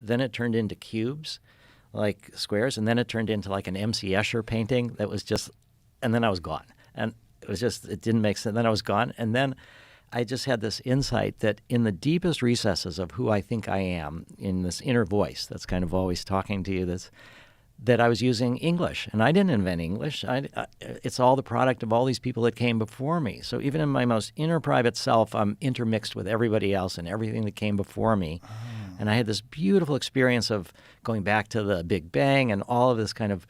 then it turned into cubes, like squares, and then it turned into like an M.C. Escher painting that was just, and then I was gone. And it didn't make sense. Then I was gone. And then I just had this insight that in the deepest recesses of who I think I am, in this inner voice that's kind of always talking to you, that I was using English. And I didn't invent English. It's all the product of all these people that came before me. So even in my most inner private self, I'm intermixed with everybody else and everything that came before me. Oh. And I had this beautiful experience of going back to the Big Bang and all of this kind of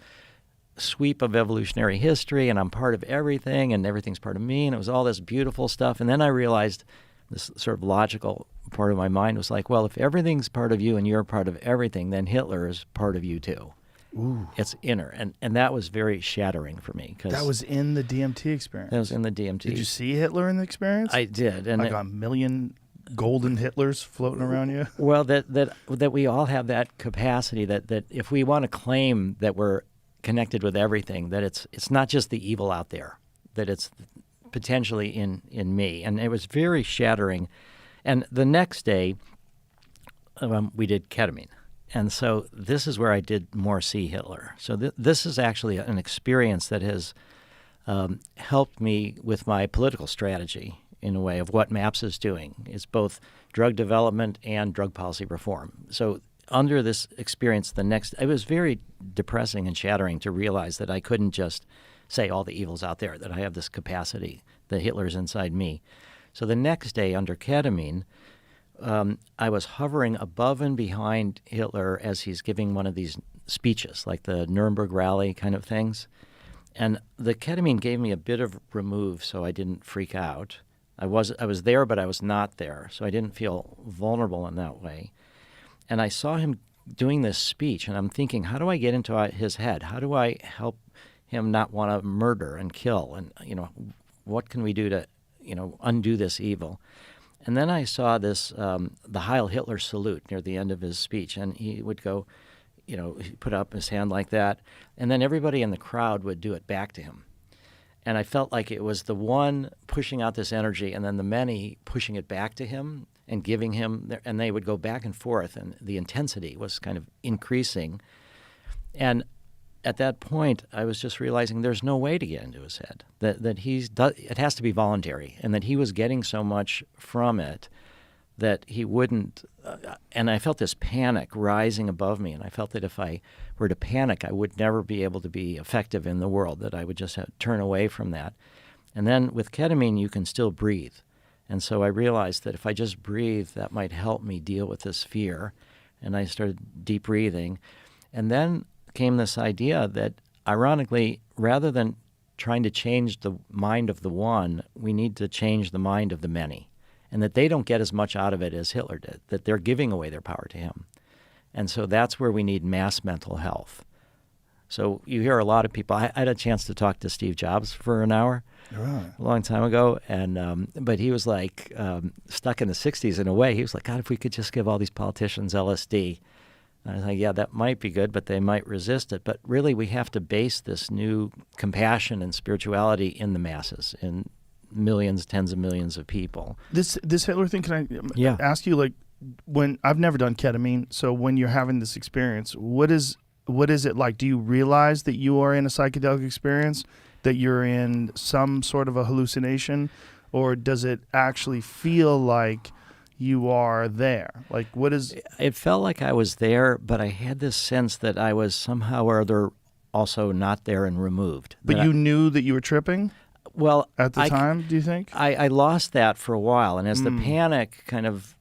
sweep of evolutionary history, and I'm part of everything, and everything's part of me, and it was all this beautiful stuff. And then I realized this sort of logical part of my mind was like, well, if everything's part of you and you're part of everything, then Hitler is part of you too. Ooh. It's inner. And that was very shattering for me. That was in the DMT experience? That was in the DMT. Did you see Hitler in the experience? I did. And like a million golden Hitlers floating around you? Well, that we all have that capacity that if we want to claim that we're connected with everything, that it's not just the evil out there, that it's potentially in me. And it was very shattering. And the next day, we did ketamine. And so this is where I did more see Hitler. So this is actually an experience that has helped me with my political strategy in a way of what MAPS is doing. It's both drug development and drug policy reform. So under this experience, it was very depressing and shattering to realize that I couldn't just say all the evil's out there, that I have this capacity, that Hitler's inside me. So the next day under ketamine, I was hovering above and behind Hitler as he's giving one of these speeches, like the Nuremberg rally kind of things. And the ketamine gave me a bit of remove so I didn't freak out. I was there, but I was not there, so I didn't feel vulnerable in that way. And I saw him doing this speech, and I'm thinking, how do I get into his head? How do I help him not want to murder and kill? And, what can we do to, undo this evil? And then I saw this, the Heil Hitler salute near the end of his speech, and he would go, he put up his hand like that, and then everybody in the crowd would do it back to him. And I felt like it was the one pushing out this energy and then the many pushing it back to him and giving him, and they would go back and forth, and the intensity was kind of increasing. And at that point, I was just realizing there's no way to get into his head, that it has to be voluntary, and that he was getting so much from it that he wouldn't, and I felt this panic rising above me, and I felt that if I were to panic, I would never be able to be effective in the world, that I would just turn away from that. And then with ketamine, you can still breathe. And so I realized that if I just breathe, that might help me deal with this fear. And I started deep breathing. And then came this idea that, ironically, rather than trying to change the mind of the one, we need to change the mind of the many. And that they don't get as much out of it as Hitler did, that they're giving away their power to him. And so that's where we need mass mental health. So you hear a lot of people. I had a chance to talk to Steve Jobs for an hour a long time ago, and but he was like stuck in the 60s in a way. He was like, God, if we could just give all these politicians LSD. And I was like, yeah, that might be good, but they might resist it. But really, we have to base this new compassion and spirituality in the masses, in millions, tens of millions of people. This Hitler thing, can I ask you, like, when I've never done ketamine, so when you're having this experience, what is it like? Do you realize that you are in a psychedelic experience, that you're in some sort of a hallucination, or does it actually feel like you are there? Like, what is... It felt like I was there, but I had this sense that I was somehow or other also not there and removed. But you knew that you were tripping? Well, at the time, do you think? I lost that for a while, and as the panic kind of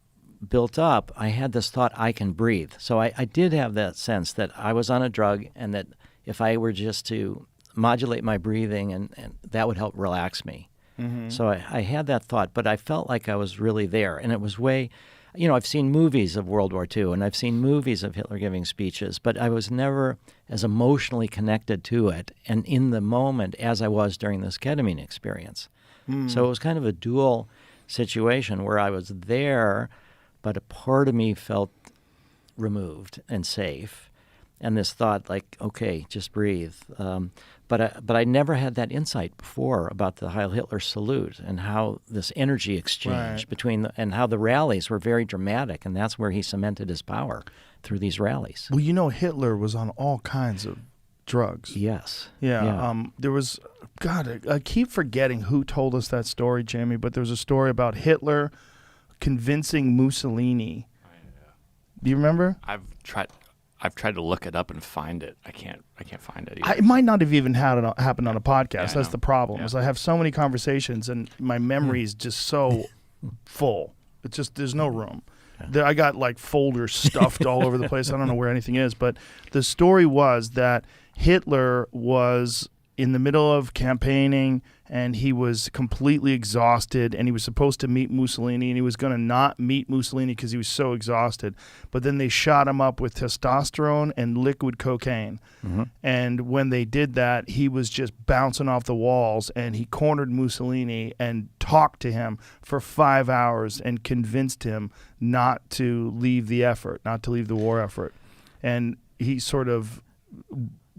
built up, I had this thought, I can breathe. So I did have that sense that I was on a drug, and that if I were just to modulate my breathing, and that would help relax me. Mm-hmm. So I had that thought, but I felt like I was really there. And it was I've seen movies of World War II, and I've seen movies of Hitler giving speeches, but I was never as emotionally connected to it and in the moment as I was during this ketamine experience. So it was kind of a dual situation where I was there, but a part of me felt removed and safe. and this thought like, okay, just breathe. But I never had that insight before about the Heil Hitler salute and how this energy exchange between and how the rallies were very dramatic, and that's where he cemented his power through these rallies. Well, you know, Hitler was on all kinds of drugs. Yes. Yeah. There was, God, I keep forgetting who told us that story, Jamie, but there was a story about Hitler convincing Mussolini. Do you remember? I've tried to look it up and find it. I can't find it. It might not have even happened on a podcast. Yeah, That's the problem. Is I have so many conversations and my memory is just so full. It's just there's no room. I got like folders stuffed all over the place. I don't know where anything is. But the story was that Hitler was in the middle of campaigning and he was completely exhausted and he was supposed to meet Mussolini and he was going to not meet Mussolini because he was so exhausted. But then they shot him up with testosterone and liquid cocaine. Mm-hmm. And when they did that, he was just bouncing off the walls and he cornered Mussolini and talked to him for 5 hours and convinced him not to leave the effort, not to leave the war effort. And he sort of...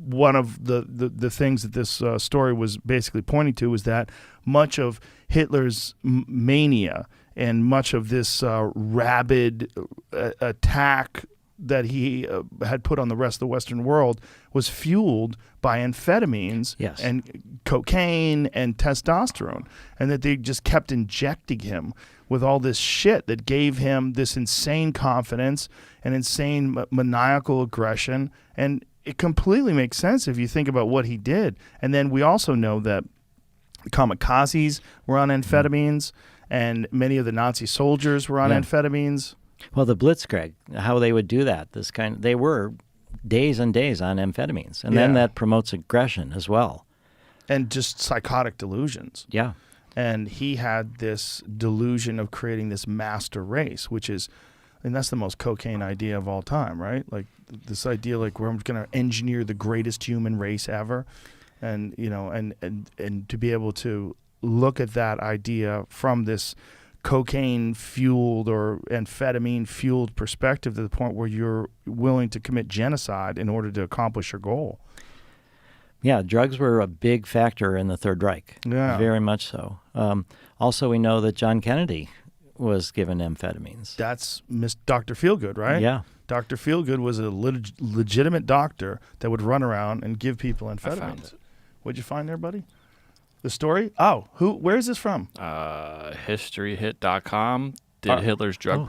One of the things that this story was basically pointing to was that much of Hitler's mania and much of this rabid attack that he had put on the rest of the Western world was fueled by amphetamines and cocaine and testosterone, and that they just kept injecting him with all this shit that gave him this insane confidence and insane maniacal aggression. And it completely makes sense if you think about what he did. And then we also know that kamikazes were on amphetamines and many of the Nazi soldiers were on amphetamines. Well, the Blitzkrieg, how they would do that, they were days and days on amphetamines. And then that promotes aggression as well. And just psychotic delusions. Yeah. And he had this delusion of creating this master race, which is, and that's the most cocaine idea of all time, right? Like this idea, like we're going to engineer the greatest human race ever, and you know, and to be able to look at that idea from this cocaine fueled or amphetamine fueled perspective to the point where you're willing to commit genocide in order to accomplish your goal. Yeah, drugs were a big factor in the Third Reich. Yeah, very much so. Also, we know that John Kennedy was given amphetamines. That's Dr. Feelgood, right? Yeah. Dr. Feelgood was a legitimate doctor that would run around and give people amphetamines. I found it. What'd you find there, buddy? The story? Oh, where is this from? Historyhit.com did Hitler's drug